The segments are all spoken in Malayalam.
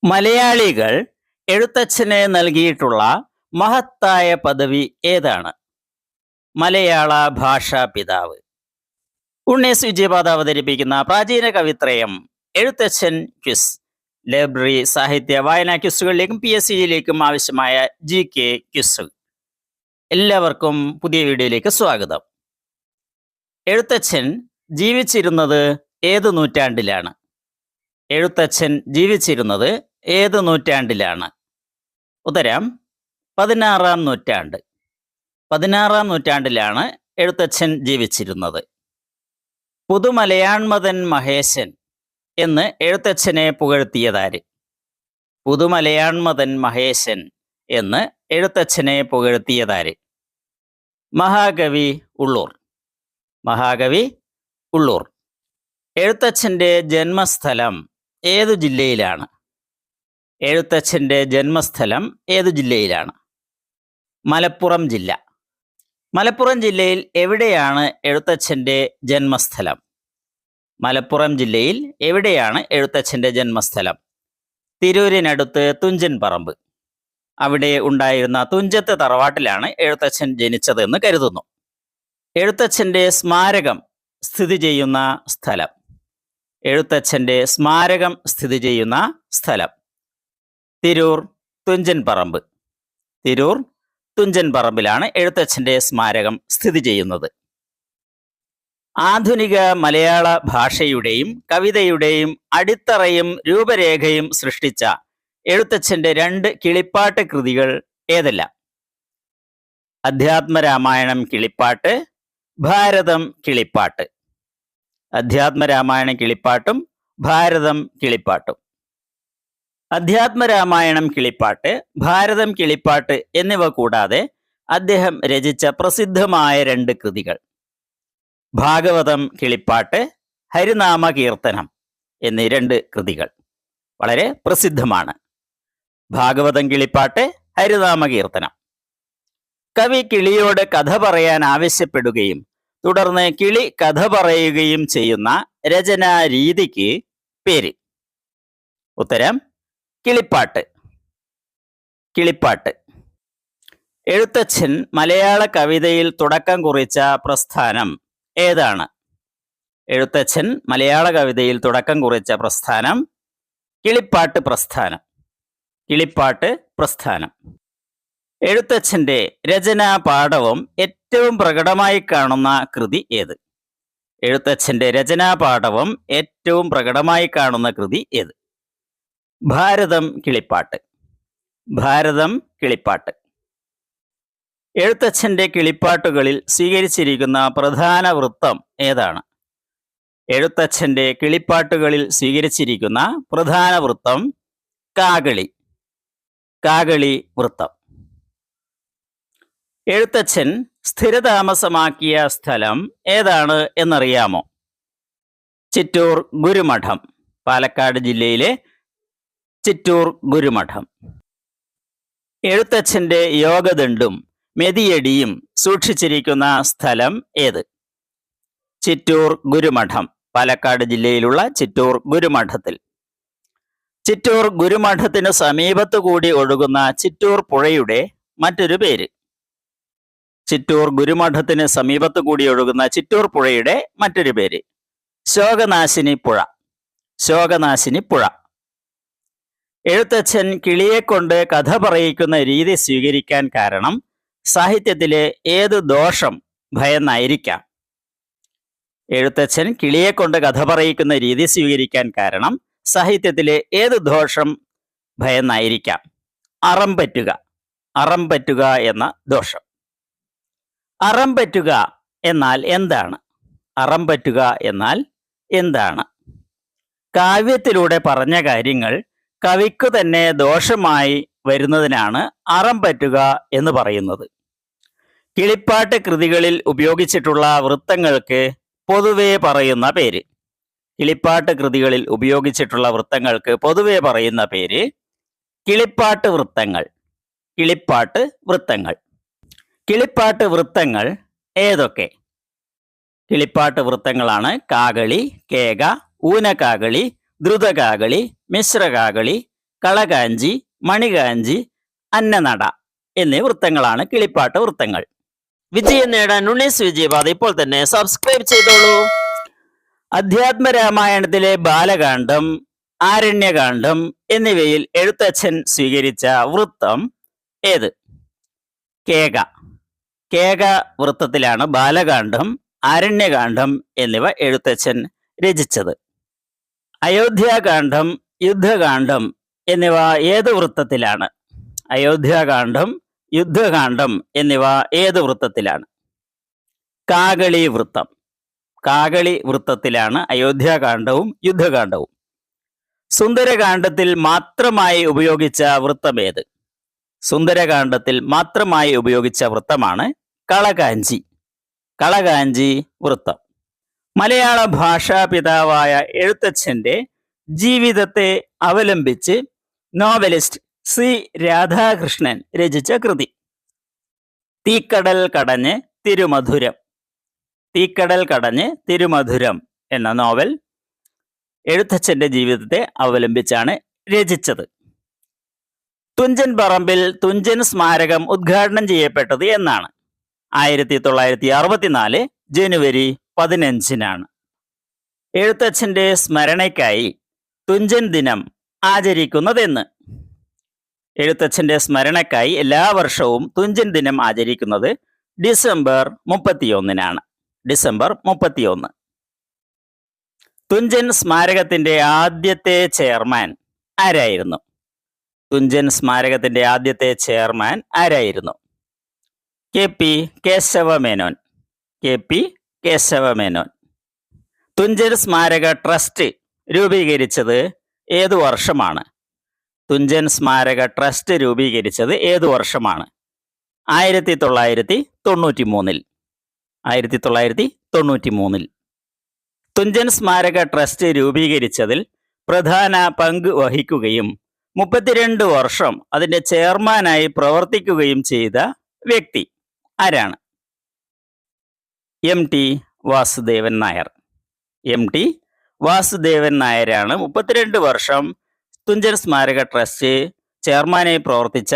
മലയാളികൾ എഴുത്തച്ഛന് നൽകിയിട്ടുള്ള മഹത്തായ പദവി ഏതാണ്? മലയാള ഭാഷാ പിതാവ്. ഉണ്ണീസ് വിജയപാത അവതരിപ്പിക്കുന്ന പ്രാചീന കവിത്രയം എഴുത്തച്ഛൻ ക്വിസ്. ലൈബ്രറി സാഹിത്യ വായനാ ക്വിസുകളിലേക്കും PSCയിലേക്കും ആവശ്യമായ GK ക്വിസ്. എല്ലാവർക്കും പുതിയ വീഡിയോയിലേക്ക് സ്വാഗതം. എഴുത്തച്ഛൻ ജീവിച്ചിരുന്നത് ഏത് നൂറ്റാണ്ടിലാണ്? എഴുത്തച്ഛൻ ജീവിച്ചിരുന്നത് ഏത് നൂറ്റാണ്ടിലാണ്? ഉത്തരം 16-ാം നൂറ്റാണ്ട്. 16-ാം നൂറ്റാണ്ടിലാണ് എഴുത്തച്ഛൻ ജീവിച്ചിരുന്നത്. പുതുമലയാൺമതൻ മഹേശൻ എന്ന് എഴുത്തച്ഛനെ പുകഴ്ത്തിയതാര്? പുതുമലയാൺമതൻ മഹേശൻ എന്ന് എഴുത്തച്ഛനെ പുകഴ്ത്തിയതാര്? മഹാകവി ഉള്ളൂർ. മഹാകവി ഉള്ളൂർ. എഴുത്തച്ഛൻ്റെ ജന്മസ്ഥലം ഏതു ജില്ലയിലാണ്? എഴുത്തച്ഛൻ്റെ ജന്മസ്ഥലം ഏതു ജില്ലയിലാണ്? മലപ്പുറം ജില്ല. മലപ്പുറം ജില്ലയിൽ എവിടെയാണ് എഴുത്തച്ഛൻ്റെ ജന്മസ്ഥലം? മലപ്പുറം ജില്ലയിൽ എവിടെയാണ് എഴുത്തച്ഛൻ്റെ ജന്മസ്ഥലം? തിരൂരിനടുത്ത് തുഞ്ചൻ പറമ്പ്. അവിടെ ഉണ്ടായിരുന്ന തുഞ്ചത്ത് തറവാട്ടിലാണ് എഴുത്തച്ഛൻ ജനിച്ചതെന്ന് കരുതുന്നു. എഴുത്തച്ഛൻ്റെ സ്മാരകം സ്ഥിതി ചെയ്യുന്ന സ്ഥലം. എഴുത്തച്ഛൻ്റെ സ്മാരകം സ്ഥിതി ചെയ്യുന്ന സ്ഥലം തിരൂർ തുഞ്ചൻ പറമ്പ്. തിരൂർ തുഞ്ചൻ പറമ്പിലാണ് എഴുത്തച്ഛൻ്റെ സ്മാരകം സ്ഥിതി ചെയ്യുന്നത്. ആധുനിക മലയാള ഭാഷയുടെയും കവിതയുടെയും അടിത്തറയും രൂപരേഖയും സൃഷ്ടിച്ച എഴുത്തച്ഛൻ്റെ 2 കിളിപ്പാട്ട് കൃതികൾ ഏതെല്ലാം? അധ്യാത്മരാമായണം കിളിപ്പാട്ട്, ഭാരതം കിളിപ്പാട്ട്. അധ്യാത്മരാമായണം കിളിപ്പാട്ടും ഭാരതം കിളിപ്പാട്ടും. അധ്യാത്മരാമായണം കിളിപ്പാട്ട്, ഭാരതം കിളിപ്പാട്ട് എന്നിവ കൂടാതെ അദ്ദേഹം രചിച്ച പ്രസിദ്ധമായ 2 കൃതികൾ ഭാഗവതം കിളിപ്പാട്ട്, ഹരിനാമ കീർത്തനം എന്നീ 2 കൃതികൾ വളരെ പ്രസിദ്ധമാണ്. ഭാഗവതം കിളിപ്പാട്ട്, ഹരിനാമ കീർത്തനം. കവി കിളിയോട് കഥ പറയാൻ ആവശ്യപ്പെടുകയും തുടർന്ന് കിളി കഥ പറയുകയും ചെയ്യുന്ന രചനാ രീതിക്ക് പേര്? ഉത്തരം കിളിപ്പാട്ട്. കിളിപ്പാട്ട്. എഴുത്തച്ഛൻ മലയാള കവിതയിൽ തുടക്കം കുറിച്ച പ്രസ്ഥാനം ഏതാണ്? എഴുത്തച്ഛൻ മലയാള കവിതയിൽ തുടക്കം കുറിച്ച പ്രസ്ഥാനം കിളിപ്പാട്ട് പ്രസ്ഥാനം. കിളിപ്പാട്ട് പ്രസ്ഥാനം. എഴുത്തച്ഛൻ്റെ രചനാ പാടവം ഏറ്റവും പ്രകടമായി കാണുന്ന കൃതി ഏത്? എഴുത്തച്ഛൻ്റെ രചനാ പാടവം ഏറ്റവും പ്രകടമായി കാണുന്ന കൃതി ഏത്? ഭാരതം കിളിപ്പാട്ട്. ഭാരതം കിളിപ്പാട്ട്. എഴുത്തച്ഛൻ്റെ കിളിപ്പാട്ടുകളിൽ സ്വീകരിച്ചിരിക്കുന്ന പ്രധാന വൃത്തം ഏതാണ്? എഴുത്തച്ഛൻ്റെ കിളിപ്പാട്ടുകളിൽ സ്വീകരിച്ചിരിക്കുന്ന പ്രധാന വൃത്തം കാകളി. കാകളി വൃത്തം. എഴുത്തച്ഛൻ സ്ഥിരതാമസമാക്കിയ സ്ഥലം ഏതാണ് എന്നറിയാമോ? ചിറ്റൂർ ഗുരുമഠം. പാലക്കാട് ജില്ലയിലെ ചിറ്റൂർ ഗുരുമഠം. എഴുത്തച്ഛൻ്റെ യോഗദണ്ഡും മെതിയടിയും സൂക്ഷിച്ചിരിക്കുന്ന സ്ഥലം ഏത്? ചിറ്റൂർ ഗുരുമഠം. പാലക്കാട് ജില്ലയിലുള്ള ചിറ്റൂർ ഗുരുമഠത്തിൽ. ചിറ്റൂർ ഗുരുമഠത്തിന് സമീപത്തു കൂടി ഒഴുകുന്ന ചിറ്റൂർ പുഴയുടെ മറ്റൊരു പേര്? ചിറ്റൂർ ഗുരുമഠത്തിന് സമീപത്തു കൂടി ഒഴുകുന്ന ചിറ്റൂർ പുഴയുടെ മറ്റൊരു പേര് ശോകനാശിനി പുഴ. ശോകനാശിനി പുഴ. എഴുത്തച്ഛൻ കിളിയെക്കൊണ്ട് കഥ പറയിക്കുന്ന രീതി സ്വീകരിക്കാൻ കാരണം സാഹിത്യത്തിലെ ഏത് ദോഷം ഭയന്നായിരിക്കാം? എഴുത്തച്ഛൻ കിളിയെക്കൊണ്ട് കഥ പറയിക്കുന്ന രീതി സ്വീകരിക്കാൻ കാരണം സാഹിത്യത്തിലെ ഏത് ദോഷം ഭയന്നായിരിക്കാം? അറം പറ്റുക. അറം പറ്റുക എന്ന ദോഷം. അറം പറ്റുക എന്നാൽ എന്താണ്? അറം പറ്റുക എന്നാൽ എന്താണ്? കാവ്യത്തിലൂടെ പറഞ്ഞ കാര്യങ്ങൾ കവിക്കു തന്നെ ദോഷമായി വരുന്നതിനാണ് അറം പറ്റുക എന്ന് പറയുന്നത്. കിളിപ്പാട്ട് കൃതികളിൽ ഉപയോഗിച്ചിട്ടുള്ള വൃത്തങ്ങൾക്ക് പൊതുവെ പറയുന്ന പേര്? കിളിപ്പാട്ട് കൃതികളിൽ ഉപയോഗിച്ചിട്ടുള്ള വൃത്തങ്ങൾക്ക് പൊതുവെ പറയുന്ന പേര് കിളിപ്പാട്ട് വൃത്തങ്ങൾ. കിളിപ്പാട്ട് വൃത്തങ്ങൾ. കിളിപ്പാട്ട് വൃത്തങ്ങൾ ഏതൊക്കെ? കിളിപ്പാട്ട് വൃത്തങ്ങളാണ് കാകളി, കേക, ഊനകാകളി, ദ്രുതകാകളി, മിശ്രകാകളി, കളകാഞ്ചി, മണികാഞ്ചി, അന്നനട എന്നീ വൃത്തങ്ങളാണ് കിളിപ്പാട്ട് വൃത്തങ്ങൾ. വിജയം നേടാൻ ഉണ്ണീസ് വിജയപാത ഇപ്പോൾ തന്നെ സബ്സ്ക്രൈബ് ചെയ്തോളൂ. അധ്യാത്മരാമായണത്തിലെ ബാലകാന്ഡം, ആരണ്യകാന്ഡം എന്നിവയിൽ എഴുത്തച്ഛൻ സ്വീകരിച്ച വൃത്തം ഏത്? കേക. കേക വൃത്തത്തിലാണ് ബാലകാന്ഡം, ആരണ്യകാന്ഡം എന്നിവ എഴുത്തച്ഛൻ രചിച്ചത്. അയോധ്യാകാന്ഡം, യുദ്ധകാന്ഡം എന്നിവ ഏത് വൃത്തത്തിലാണ്? അയോധ്യാകാന്ഡം, യുദ്ധകാന്ഡം എന്നിവ ഏത് വൃത്തത്തിലാണ്? കാകളി വൃത്തം. കാകളി വൃത്തത്തിലാണ് അയോധ്യാകാന്ഡവും യുദ്ധകാന്ഡവും. സുന്ദരകാന്ഡത്തിൽ മാത്രമായി ഉപയോഗിച്ച വൃത്തം ഏത്? സുന്ദരകാന്ഡത്തിൽ മാത്രമായി ഉപയോഗിച്ച വൃത്തമാണ് കളകാഞ്ചി. കളകാഞ്ചി വൃത്തം. മലയാള ഭാഷാ പിതാവായ എഴുത്തച്ഛന്റെ ജീവിതത്തെ അവലംബിച്ച് നോവലിസ്റ്റ് സി രാധാകൃഷ്ണൻ രചിച്ച കൃതി. തീക്കടൽ കടഞ്ഞ് തിരുമധുരം. തീക്കടൽ കടഞ്ഞ് തിരുമധുരം എന്ന നോവൽ എഴുത്തച്ഛന്റെ ജീവിതത്തെ അവലംബിച്ചാണ് രചിച്ചത്. തുഞ്ചൻ പറമ്പിൽ തുഞ്ചൻ സ്മാരകം ഉദ്ഘാടനം ചെയ്യപ്പെട്ടത് എന്നാണ്? 1964 ജനുവരി 15-നാണ്. എഴുത്തച്ഛന്റെ സ്മരണയ്ക്കായി തുഞ്ചൻ ദിനം ആചരിക്കുന്നതെന്ന്? എഴുത്തച്ഛന്റെ സ്മരണയ്ക്കായി എല്ലാ വർഷവും തുഞ്ചൻ ദിനം ആചരിക്കുന്നത് ഡിസംബർ 31-നാണ്. ഡിസംബർ 31. തുഞ്ചൻ സ്മാരകത്തിന്റെ ആദ്യത്തെ ചെയർമാൻ ആരായിരുന്നു? തുഞ്ചൻ സ്മാരകത്തിന്റെ ആദ്യത്തെ ചെയർമാൻ ആരായിരുന്നു? KP കേശവമേനോൻ. KP കേശവമേനോൻ. തുഞ്ചൻ സ്മാരക ട്രസ്റ്റ് രൂപീകരിച്ചത് ഏതു വർഷമാണ്? തുഞ്ചൻ സ്മാരക ട്രസ്റ്റ് രൂപീകരിച്ചത് ഏതു വർഷമാണ്? 1993. 1993. തുഞ്ചൻ സ്മാരക ട്രസ്റ്റ് രൂപീകരിച്ചതിൽ പ്രധാന പങ്ക് വഹിക്കുകയും 32 വർഷം അതിന്റെ ചെയർമാനായി പ്രവർത്തിക്കുകയും ചെയ്ത വ്യക്തി ആരാണ്? MT വാസുദേവൻ നായർ. MT വാസുദേവൻ നായരാണ് 32 വർഷം തുഞ്ചൻ സ്മാരക ട്രസ്റ്റ് ചെയർമാനായി പ്രവർത്തിച്ച,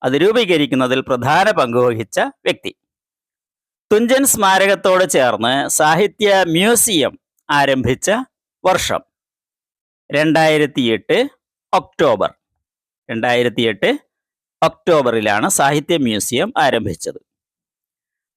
അത് രൂപീകരിക്കുന്നതിൽ പ്രധാന പങ്ക് വഹിച്ച വ്യക്തി. തുഞ്ചൻ സ്മാരകത്തോട് ചേർന്ന് സാഹിത്യ മ്യൂസിയം ആരംഭിച്ച വർഷം? 2008 ഒക്ടോബർ. 2008 ഒക്ടോബറിലാണ് സാഹിത്യ മ്യൂസിയം ആരംഭിച്ചത്.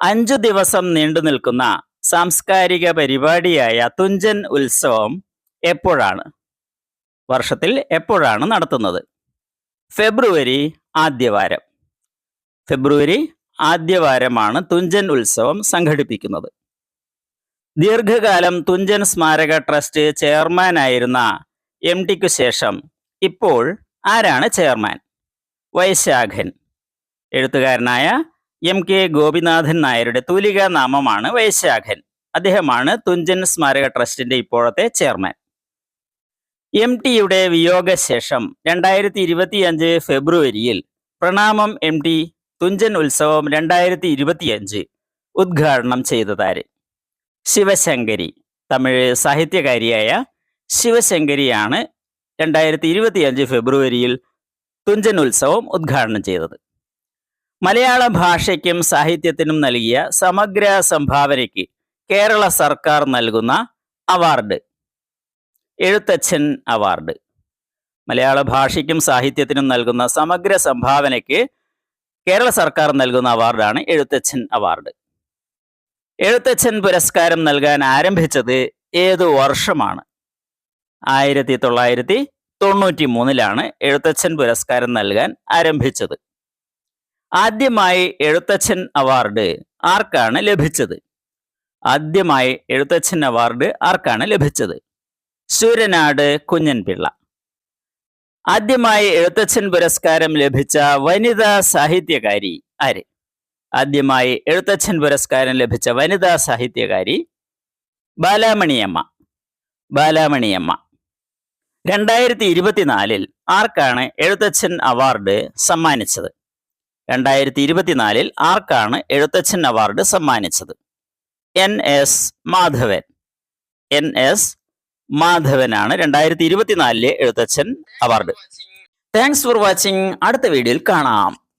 5 ദിവസം നീണ്ടു നിൽക്കുന്ന സാംസ്കാരിക പരിപാടിയായ തുഞ്ചൻ ഉത്സവം എപ്പോഴാണ്? വർഷത്തിൽ എപ്പോഴാണ് നടത്തുന്നത്? ഫെബ്രുവരി ആദ്യവാരം. ഫെബ്രുവരി ആദ്യവാരമാണ് തുഞ്ചൻ ഉത്സവം സംഘടിപ്പിക്കുന്നത്. ദീർഘകാലം തുഞ്ചൻ സ്മാരക ട്രസ്റ്റ് ചെയർമാനായിരുന്ന MTക്കു ശേഷം ഇപ്പോൾ ആരാണ് ചെയർമാൻ? വൈശാഖൻ. എഴുത്തുകാരനായ MK ഗോപിനാഥൻ നായരുടെ തൂലികാ നാമമാണ് വൈശാഖൻ. അദ്ദേഹമാണ് തുഞ്ചൻ സ്മാരക ട്രസ്റ്റിന്റെ ഇപ്പോഴത്തെ ചെയർമാൻ. MTയുടെ വിയോഗശേഷം 2025 ഫെബ്രുവരിയിൽ പ്രണാമം MT തുഞ്ചൻ ഉത്സവം 2025 ഉദ്ഘാടനം ചെയ്തതാര്? ശിവശങ്കരി. തമിഴ് സാഹിത്യകാരിയായ ശിവശങ്കരിയാണ് 2025 ഫെബ്രുവരിയിൽ തുഞ്ചൻ ഉത്സവം ഉദ്ഘാടനം ചെയ്തത്. മലയാള ഭാഷയ്ക്കും സാഹിത്യത്തിനും നൽകിയ സമഗ്ര സംഭാവനയ്ക്ക് കേരള സർക്കാർ നൽകുന്ന അവാർഡ്? എഴുത്തച്ഛൻ അവാർഡ്. മലയാള ഭാഷയ്ക്കും സാഹിത്യത്തിനും നൽകുന്ന സമഗ്ര സംഭാവനയ്ക്ക് കേരള സർക്കാർ നൽകുന്ന അവാർഡാണ് എഴുത്തച്ഛൻ അവാർഡ്. എഴുത്തച്ഛൻ പുരസ്കാരം നൽകാൻ ആരംഭിച്ചത് ഏതു വർഷമാണ്? 1993-ലാണ് എഴുത്തച്ഛൻ പുരസ്കാരം നൽകാൻ ആരംഭിച്ചത്. ആദ്യമായി എഴുത്തച്ഛൻ അവാർഡ് ആർക്കാണ് ലഭിച്ചത്? ആദ്യമായി എഴുത്തച്ഛൻ അവാർഡ് ആർക്കാണ് ലഭിച്ചത്? ശൂരനാട് കുഞ്ഞൻപിള്ള. ആദ്യമായി എഴുത്തച്ഛൻ പുരസ്കാരം ലഭിച്ച വനിതാ സാഹിത്യകാരി ആര്? ആദ്യമായി എഴുത്തച്ഛൻ പുരസ്കാരം ലഭിച്ച വനിതാ സാഹിത്യകാരി ബാലാമണിയമ്മ. ബാലാമണിയമ്മ. 2024 ആർക്കാണ് എഴുത്തച്ഛൻ അവാർഡ് സമ്മാനിച്ചത്? 2024 ആർക്കാണ് എഴുത്തച്ഛൻ അവാർഡ് സമ്മാനിച്ചത്? NS Madhavan. NS മാധവനാണ് 2024 Ezhuthachan award. Thanks for watching. അടുത്ത വീഡിയോയിൽ കാണാം.